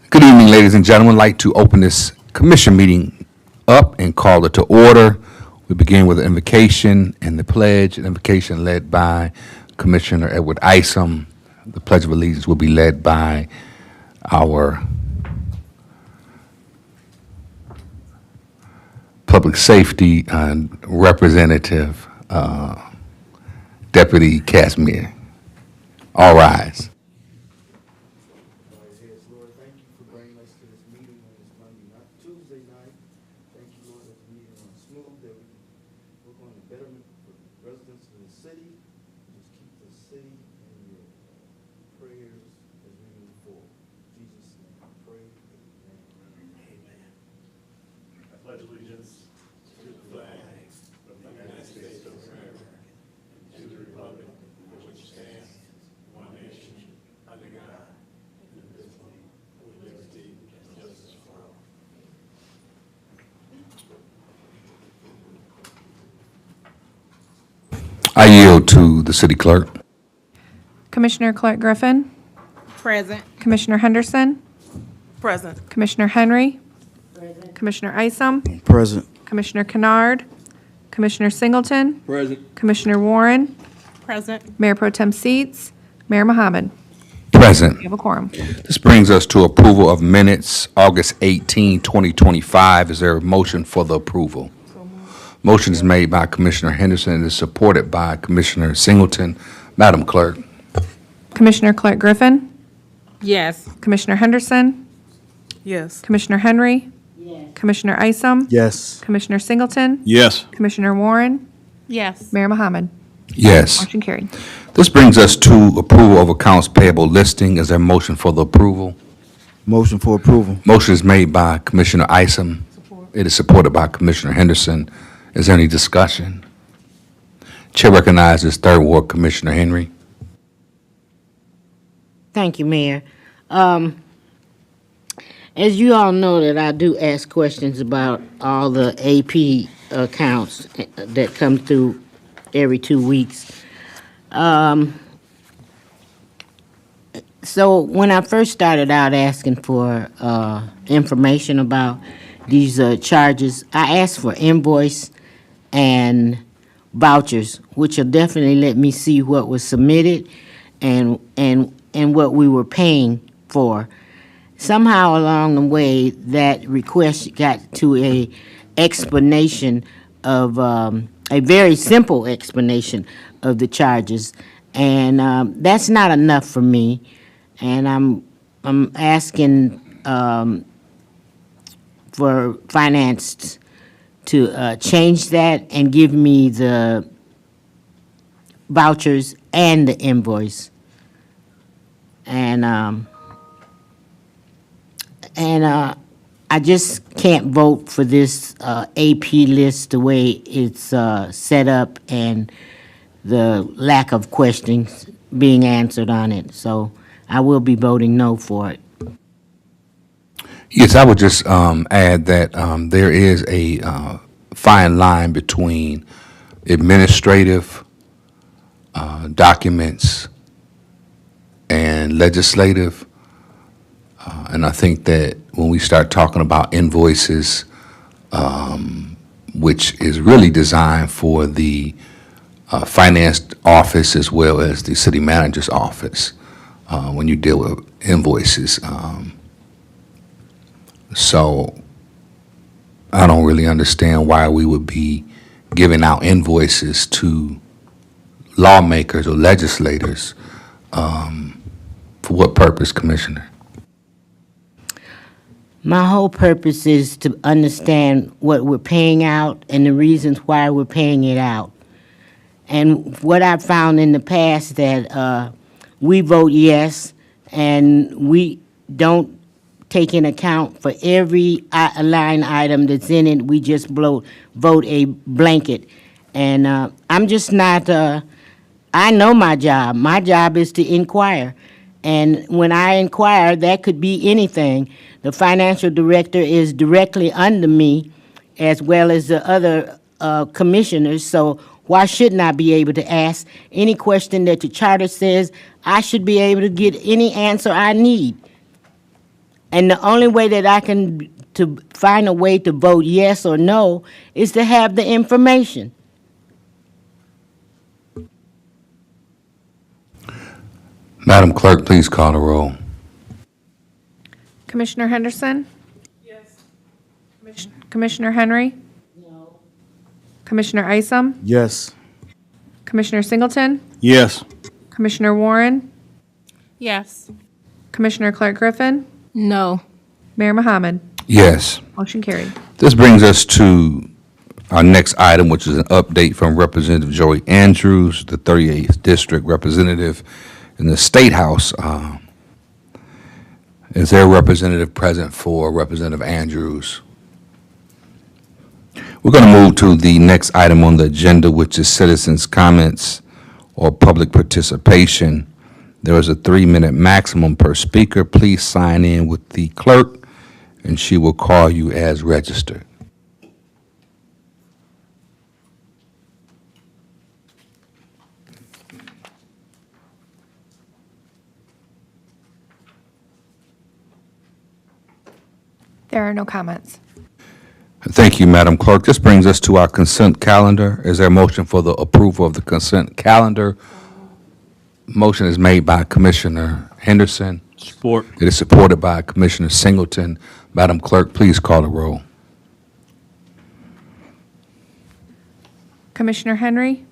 Good evening, ladies and gentlemen. I'd like to open this commission meeting up and call it to order. We begin with an invocation and the pledge, an invocation led by Commissioner Edward Isom. The Pledge of Allegiance will be led by our Public Safety Representative, Deputy Casimir. All rise. Yes, Lord, thank you for bringing us to this meeting on this Monday night, Tuesday night. Thank you, Lord, that the meeting runs smooth, that we can work on the betterment for the residents of the city. Just keep the city in your prayers as we move forward. In Jesus' name I pray, amen. Amen. I pledge allegiance to the flag of the United States of America and to the republic for which stands one nation under God, indivisible, with liberty and justice for all. I yield to the city clerk. Commissioner Clark Griffin, Present. Commissioner Henderson, Present. Commissioner Henry, Commissioner Isom, Present. Commissioner Kennard, Commissioner Singleton, Present. Commissioner Warren, Present. Mayor Pro Tem Seats, Mayor Mohammed. Present. We have a quorum. This brings us to approval of minutes, August 18, 2025. Is there a motion for the approval? Motion is made by Commissioner Henderson and is supported by Commissioner Singleton. Madam Clerk. Commissioner Clark Griffin, Yes. Commissioner Henderson, Yes. Commissioner Henry, Commissioner Isom, Yes. Commissioner Singleton, Yes. Commissioner Warren, Yes. Mayor Mohammed. Yes. Motion carried. This brings us to approval of accounts payable listing. Is there a motion for the approval? Motion for approval. Motion is made by Commissioner Isom. It is supported by Commissioner Henderson. Is there any discussion? Chair recognizes Third Ward Commissioner Henry. Thank you, Mayor. As you all know that I do ask questions about all the AP accounts that come through every 2 weeks. So when I first started out asking for information about these charges, I asked for invoice and vouchers, which will definitely let me see what was submitted and what we were paying for. Somehow along the way, that request got to a explanation of a very simple explanation of the charges, and that's not enough for me. And I'm asking for finance to change that and give me the vouchers and the invoice. And I just can't vote for this AP list the way it's set up and the lack of questions being answered on it. So I will be voting no for it. Yes, I would just add that there is a fine line between administrative documents and legislative. And I think that when we start talking about invoices, which is really designed for the finance office as well as the city manager's office when you deal with invoices. So I don't really understand why we would be giving out invoices to lawmakers or legislators. For what purpose, Commissioner? My whole purpose is to understand what we're paying out and the reasons why we're paying it out. And what I've found in the past that we vote yes, and we don't take in account for every line item that's in it. We just vote a blanket. And I'm just not, I know my job. My job is to inquire. And when I inquire, that could be anything. The financial director is directly under me, as well as the other commissioners. So why shouldn't I be able to ask any question that the charter says? I should be able to get any answer I need. And the only way that I can to find a way to vote yes or no is to have the information. Madam Clerk, please call the roll. Commissioner Henderson? Yes. Commissioner Henry? No. Commissioner Isom? Yes. Commissioner Singleton? Yes. Commissioner Warren? Yes. Commissioner Clark Griffin? No. Mayor Mohammed? Yes. Motion carried. This brings us to our next item, which is an update from Representative Joey Andrews, the 38th District Representative in the State House. Is there a representative present for Representative Andrews? We're going to move to the next item on the agenda, which is citizens' comments or public participation. There is a 3-minute maximum per speaker. Please sign in with the clerk, and she will call you as registered. There are no comments. Thank you, Madam Clerk. This brings us to our consent calendar. Is there a motion for the approval of the consent calendar? Motion is made by Commissioner Henderson. Support. It is supported by Commissioner Singleton. Madam Clerk, please call the roll. Commissioner Henry?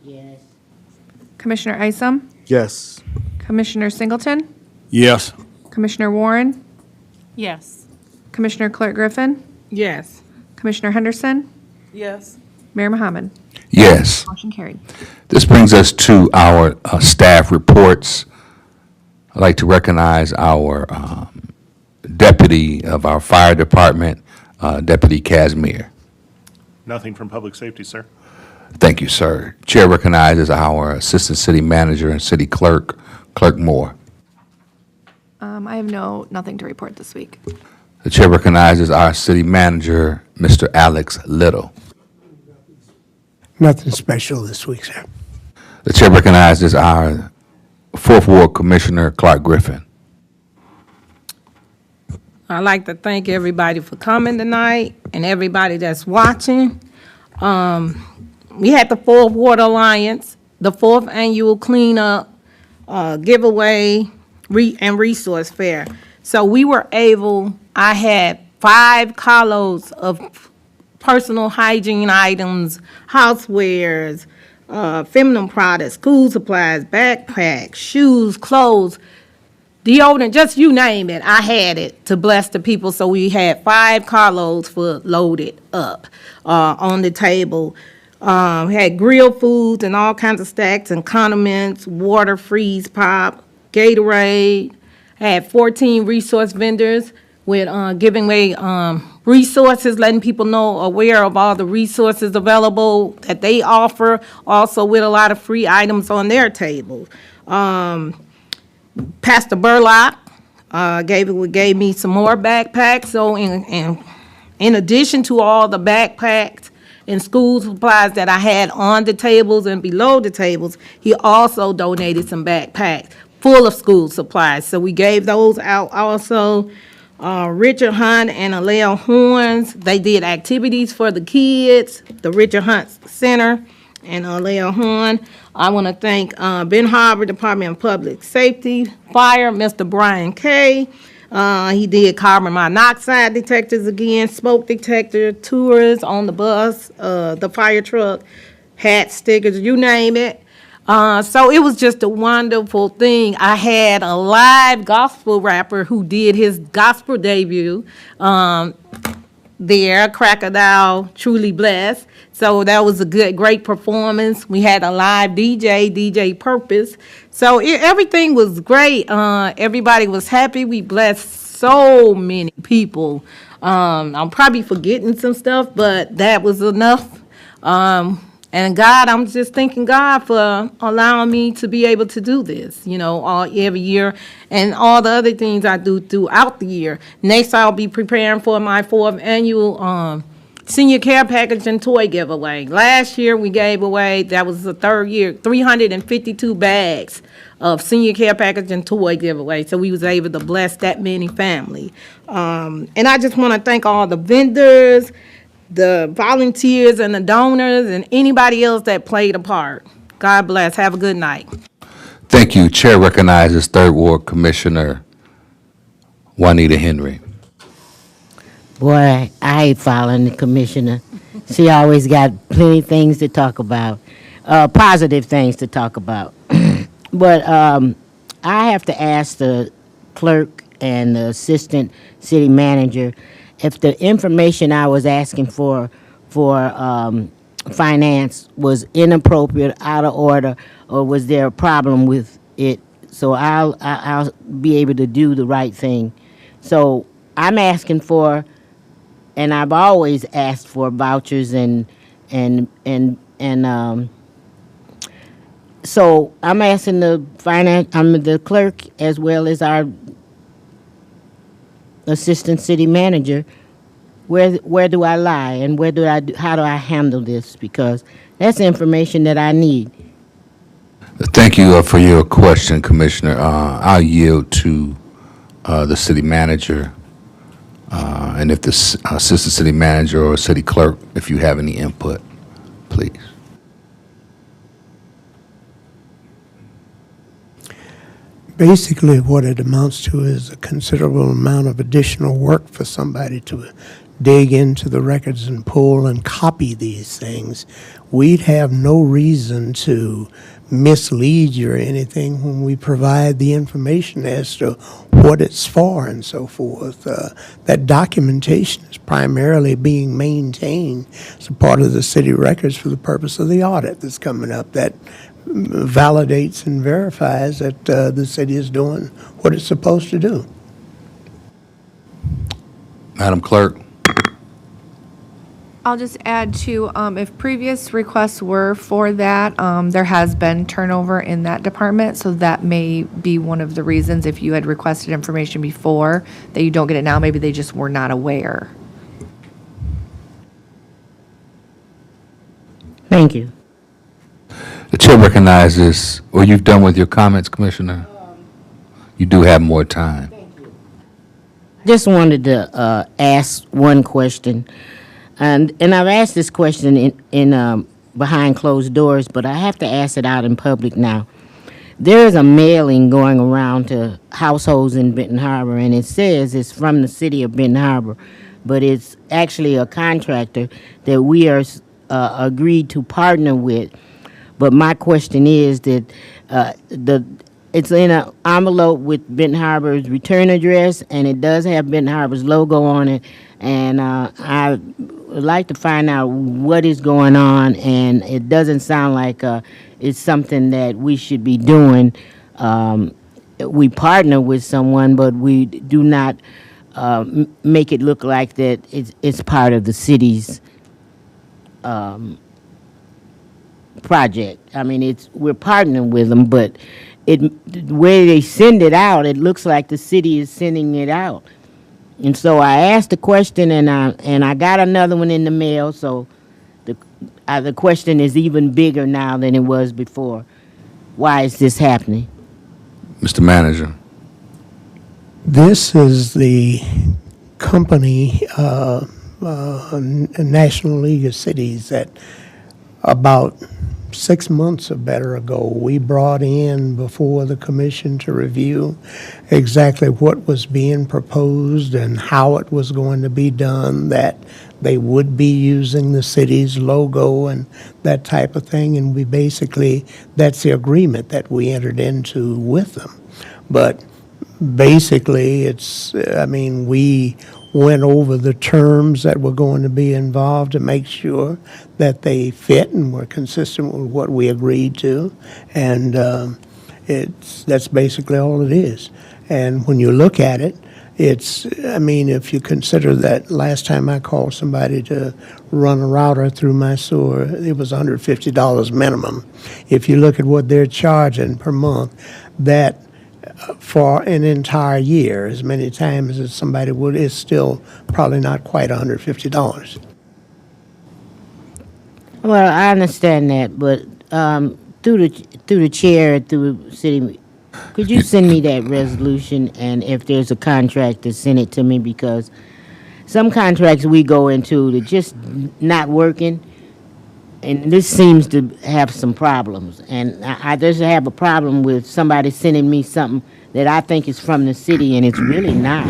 Yes. Commissioner Isom? Yes. Commissioner Singleton? Yes. Commissioner Warren? Yes. Commissioner Clark Griffin? Yes. Commissioner Henderson? Yes. Mayor Mohammed? Yes. Motion carried. This brings us to our staff reports. I'd like to recognize our deputy of our fire department, Deputy Casimir. Nothing from public safety, sir. Thank you, sir. Chair recognizes our assistant city manager and city clerk, Clerk Moore. I have nothing to report this week. The chair recognizes our city manager, Mr. Alex Little. Nothing special this week, sir. The chair recognizes our Fourth Ward Commissioner, Clark Griffin. I'd like to thank everybody for coming tonight and everybody that's watching. We had the Fourth Ward Alliance, the 4th annual cleanup, giveaway, and resource fair. So we were able, I had 5 carloads of personal hygiene items, housewares, feminine products, school supplies, backpacks, shoes, clothes, deodorant, just you name it. I had it to bless the people. So we had 5 carloads for loaded up on the table. Had grilled foods and all kinds of snacks and condiments, water, freeze pop, Gatorade. Had 14 resource vendors with giving away resources, letting people know, aware of all the resources available that they offer, also with a lot of free items on their table. Pastor Burlock gave me some more backpacks. So in addition to all the backpacks and school supplies that I had on the tables and below the tables, he also donated some backpacks full of school supplies. So we gave those out also. Richard Hunt and Alea Horns. They did activities for the kids, the Richard Hunt Center and Alea Horn. I want to thank Ben Harbor Department of Public Safety, Fire, Mr. Brian Kay. He did carbon monoxide detectors again, smoke detector, tours on the bus, the fire truck, hats, stickers, you name it. So it was just a wonderful thing. I had a live gospel rapper who did his gospel debut there, Crocodile, Truly Blessed. So that was a great performance. We had a live DJ Purpose. So everything was great. Everybody was happy. We blessed so many people. I'm probably forgetting some stuff, but that was enough. And God, I'm just thanking God for allowing me to be able to do this, every year, and all the other things I do throughout the year. Next, I'll be preparing for my 4th annual senior care package and toy giveaway. Last year, we gave away, that was the 3rd year, 352 bags of senior care package and toy giveaway. So we was able to bless that many family. And I just want to thank all the vendors, the volunteers and the donors, and anybody else that played a part. God bless. Have a good night. Thank you. Chair recognizes 3rd Ward Commissioner Juanita Henry. Boy, I hate following the commissioner. She always got plenty of things to talk about, positive things to talk about. But I have to ask the clerk and the assistant city manager if the information I was asking for finance was inappropriate, out of order, or was there a problem with it? So I'll be able to do the right thing. So I'm asking for, and I've always asked for vouchers and so I'm asking the clerk as well as our assistant city manager, where do I lie and how do I handle this? Because that's information that I need. Thank you for your question, Commissioner. I'll yield to the city manager, and if the assistant city manager or city clerk, if you have any input, please. Basically, what it amounts to is a considerable amount of additional work for somebody to dig into the records and pull and copy these things. We'd have no reason to mislead you or anything when we provide the information as to what it's for and so forth. That documentation is primarily being maintained as a part of the city records for the purpose of the audit that's coming up. That validates and verifies that the city is doing what it's supposed to do. Madam Clerk. I'll just add to, if previous requests were for that, there has been turnover in that department, so that may be one of the reasons if you had requested information before that you don't get it now, maybe they just were not aware. Thank you. The chair recognizes, or you've done with your comments, Commissioner? You do have more time. Just wanted to ask one question, and I've asked this question in behind closed doors, but I have to ask it out in public now. There is a mailing going around to households in Benton Harbor, and it says it's from the city of Benton Harbor, but it's actually a contractor that we are agreed to partner with. But my question is that it's in an envelope with Benton Harbor's return address, and it does have Benton Harbor's logo on it. And I would like to find out what is going on, and it doesn't sound like it's something that we should be doing. We partner with someone, but we do not make it look like that it's part of the city's project. I mean, we're partnering with them, but the way they send it out, it looks like the city is sending it out. And so I asked the question, and I got another one in the mail. So the question is even bigger now than it was before. Why is this happening? Mr. Manager. This is the company, National League of Cities, that about 6 months or better ago, we brought in before the commission to review exactly what was being proposed and how it was going to be done, that they would be using the city's logo and that type of thing. And we basically, that's the agreement that we entered into with them. But basically, we went over the terms that were going to be involved to make sure that they fit and were consistent with what we agreed to. And that's basically all it is. And when you look at it, if you consider that last time I called somebody to run a router through my sewer, it was $150 minimum. If you look at what they're charging per month, that for an entire year, as many times as somebody would, is still probably not quite $150. Well, I understand that, but through the chair, through the city, could you send me that resolution? And if there's a contract, to send it to me, because some contracts we go into, they're just not working. And this seems to have some problems. And I just have a problem with somebody sending me something that I think is from the city, and it's really not.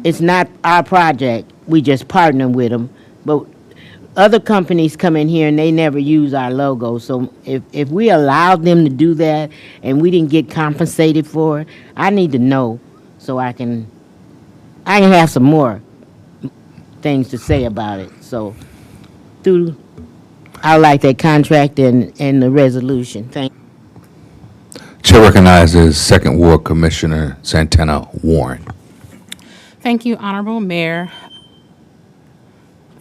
It's not our project. We just partner with them. But other companies come in here and they never use our logo. So if we allowed them to do that and we didn't get compensated for it, I need to know so I can have some more things to say about it. So I like that contract and the resolution. Thank you. Chair recognizes Second Ward Commissioner Santana Warren. Thank you, Honorable Mayor.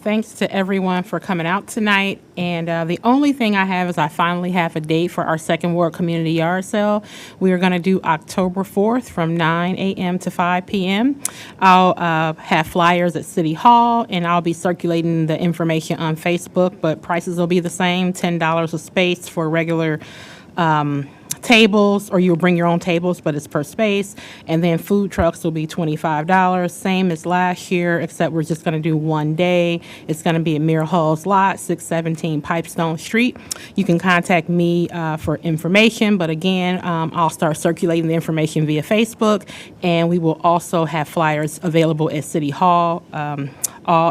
Thanks to everyone for coming out tonight. And the only thing I have is I finally have a date for our Second Ward Community Yard Sale. We are going to do October 4th from 9 a.m. to 5 p.m. I'll have flyers at City Hall, and I'll be circulating the information on Facebook, but prices will be the same, $10 a space for regular tables, or you'll bring your own tables, but it's per space. And then food trucks will be $25, same as last year, except we're just going to do one day. It's going to be at Mirror Hall's lot, 617 Pipestone Street. You can contact me for information, but again, I'll start circulating the information via Facebook, and we will also have flyers available at City Hall.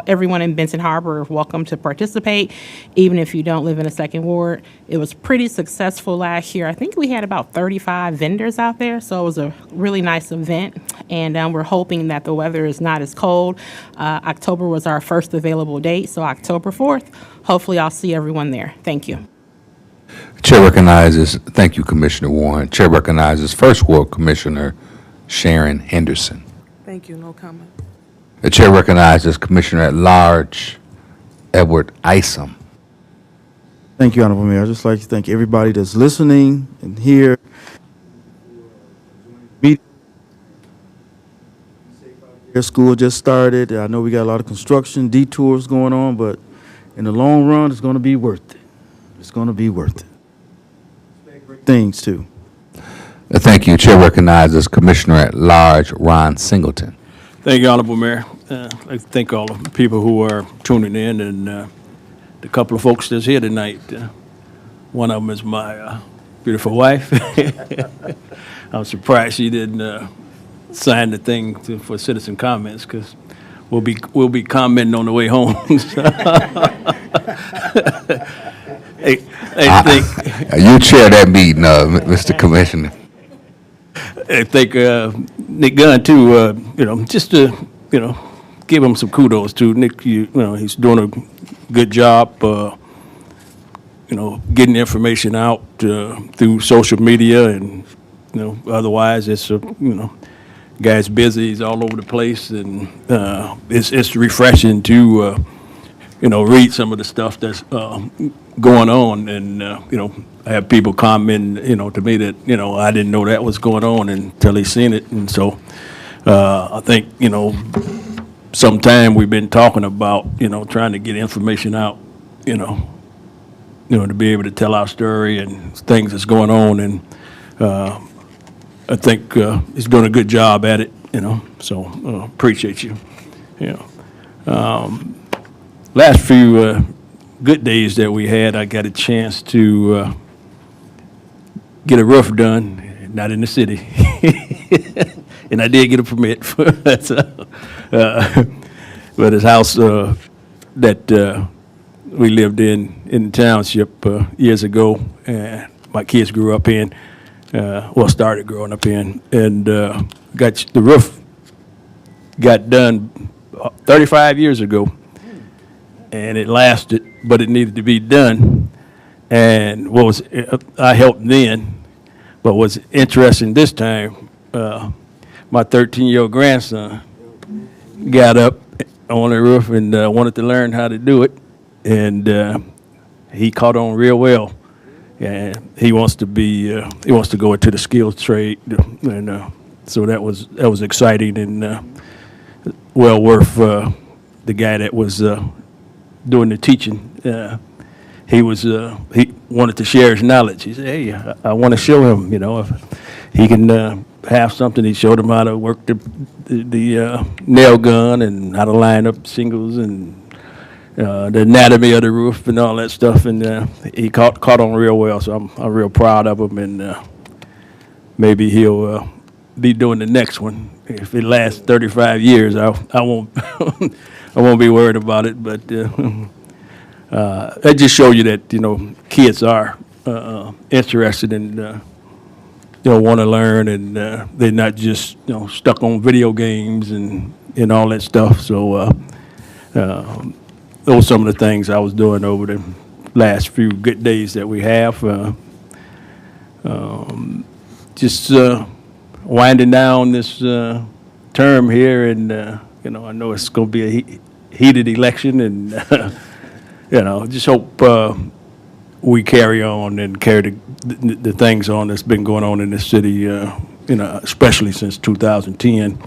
Everyone in Benton Harbor is welcome to participate, even if you don't live in a second ward. It was pretty successful last year. I think we had about 35 vendors out there, so it was a really nice event, and we're hoping that the weather is not as cold. October was our first available date, so October 4th. Hopefully, I'll see everyone there. Thank you. Chair recognizes, thank you, Commissioner Warren. Chair recognizes First Ward Commissioner Sharon Henderson. Thank you, no comment. The chair recognizes Commissioner at Large Edward Isom. Thank you, Honorable Mayor. I'd just like to thank everybody that's listening and here. School just started. I know we got a lot of construction detours going on, but in the long run, it's going to be worth it. It's going to be worth it. Great things, too. Thank you. Chair recognizes Commissioner at Large Ron Singleton. Thank you, Honorable Mayor. I'd like to thank all the people who are tuning in, and the couple of folks that's here tonight. One of them is my beautiful wife. I'm surprised she didn't sign the thing for citizen comments, because we'll be commenting on the way home. You chair that meeting, Mr. Commissioner. I think Nick Gunn too. Just to give him some kudos too. Nick, he's doing a good job. Getting information out through social media, and otherwise it's guy's busy. He's all over the place, and it's refreshing to read some of the stuff that's going on, and I have people commenting to me that I didn't know that was going on until they seen it. And so I think sometime we've been talking about trying to get information out, to be able to tell our story and things that's going on, and I think he's doing a good job at it. so appreciate you. Last few good days that we had, I got a chance to get a roof done, not in the city. And I did get a permit for that. But his house that we lived in the township years ago, and my kids grew up in, started growing up in, and got the roof got done 35 years ago, and it lasted, but it needed to be done. And I helped then, but what's interesting this time, my 13-year-old grandson got up on the roof and wanted to learn how to do it, and he caught on real well. And he wants to go into the skilled trade, and so that was exciting and well worth the guy that was doing the teaching. He wanted to share his knowledge. He said, "Hey, I want to show him, if he can have something." He showed him how to work the nail gun and how to line up shingles and the anatomy of the roof and all that stuff, and he caught on real well. So I'm real proud of him, and maybe he'll be doing the next one. If it lasts 35 years, I won't I won't be worried about it. But that just show you that kids are interested and want to learn, and they're not just stuck on video games and all that stuff. So. Those are some of the things I was doing over the last few good days that we have. Just winding down this term here, and I know it's going to be a heated election, and just hope we carry on and carry the things on that's been going on in this city. Especially since 2010.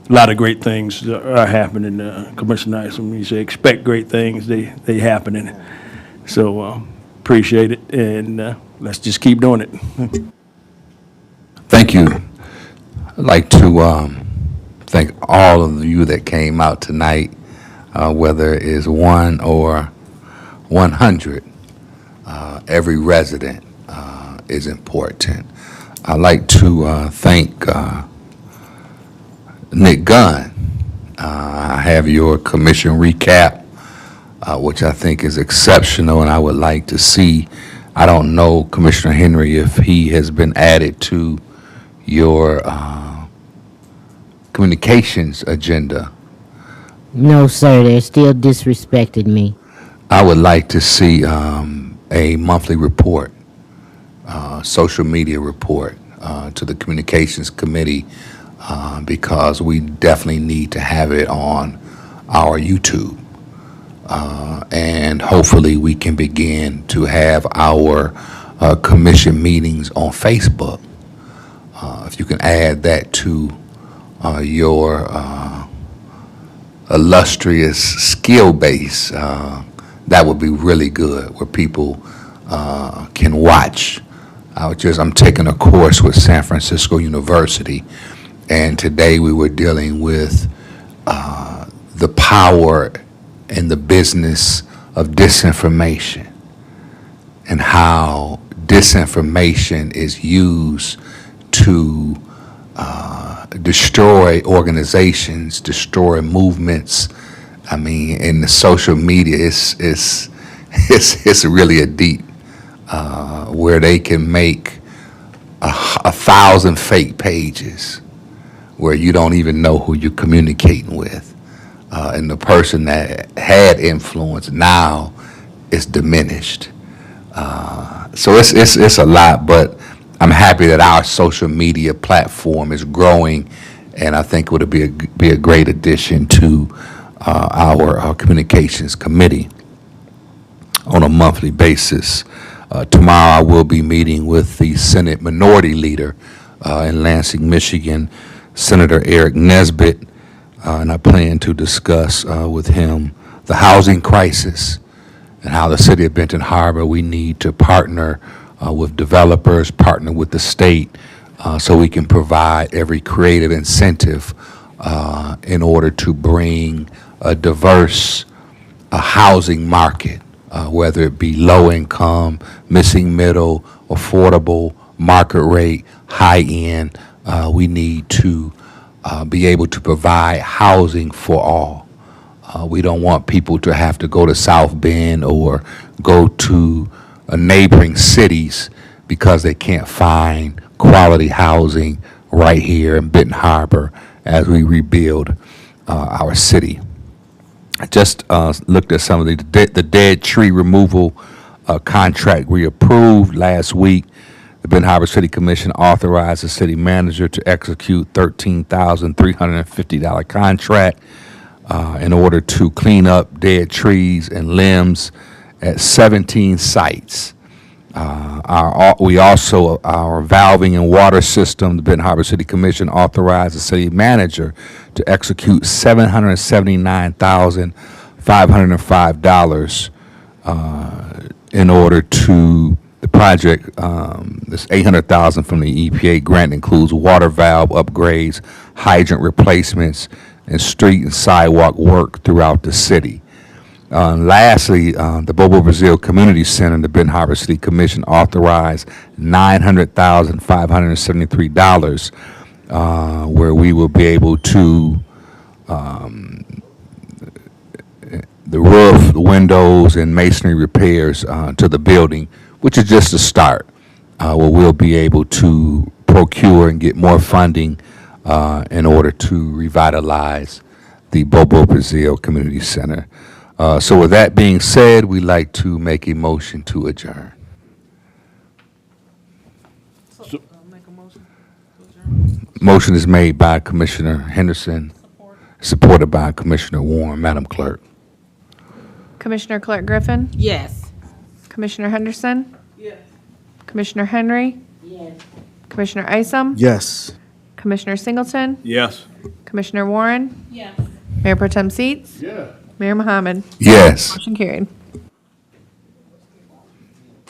A lot of great things are happening, Commissioner Nice. When you say expect great things, they happening. So appreciate it, and let's just keep doing it. Thank you. I'd like to thank all of you that came out tonight, whether it is 1 or 100. Every resident is important. I'd like to thank Nick Gunn. I have your commission recap, which I think is exceptional, and I would like to see, I don't know, Commissioner Henry, if he has been added to your communications agenda. No, sir, they're still disrespecting me. I would like to see a monthly report, social media report to the communications committee, because we definitely need to have it on our YouTube. And hopefully we can begin to have our commission meetings on Facebook. If you can add that to your illustrious skill base, that would be really good, where people can watch. I'm taking a course with San Francisco University, and today we were dealing with the power and the business of disinformation, and how disinformation is used to destroy organizations, destroy movements. I mean, in the social media, it's really a deep, where they can make 1,000 fake pages where you don't even know who you're communicating with. And the person that had influence now is diminished. So it's a lot, but I'm happy that our social media platform is growing, and I think it would be a great addition to our communications committee on a monthly basis. Tomorrow I will be meeting with the Senate Minority Leader in Lansing, Michigan, Senator Eric Nesbitt, and I plan to discuss with him the housing crisis and how the city of Benton Harbor, we need to partner with developers, partner with the state so we can provide every creative incentive in order to bring a diverse housing market, whether it be low income, missing middle, affordable, market rate, high end. We need to be able to provide housing for all. We don't want people to have to go to South Bend or go to neighboring cities because they can't find quality housing right here in Benton Harbor as we rebuild our city. I just looked at some of the dead tree removal contract we approved last week. The Benton Harbor City Commission authorized the city manager to execute $13,350 contract in order to clean up dead trees and limbs at 17 sites. Our valving and water system, the Benton Harbor City Commission authorized the city manager to execute $779,505 in order to the project. This $800,000 from the EPA grant includes water valve upgrades, hydrant replacements, and street and sidewalk work throughout the city. Lastly, the Bobo Brazil Community Center, the Benton Harbor City Commission authorized $900,573, where we will be able to, the roof, the windows, and masonry repairs to the building, which is just a start, where we'll be able to procure and get more funding in order to revitalize the Bobo Brazil Community Center. So with that being said, we'd like to make a motion to adjourn. Motion is made by Commissioner Henderson, supported by Commissioner Warren. Madam Clerk. Commissioner Clark Griffin? Yes. Commissioner Henderson? Yes. Commissioner Henry? Yes. Commissioner Isom? Yes. Commissioner Singleton? Yes. Commissioner Warren? Yes. Mayor Pro Tem Seats? Yeah. Mayor Mohammed? Yes. Motion carried.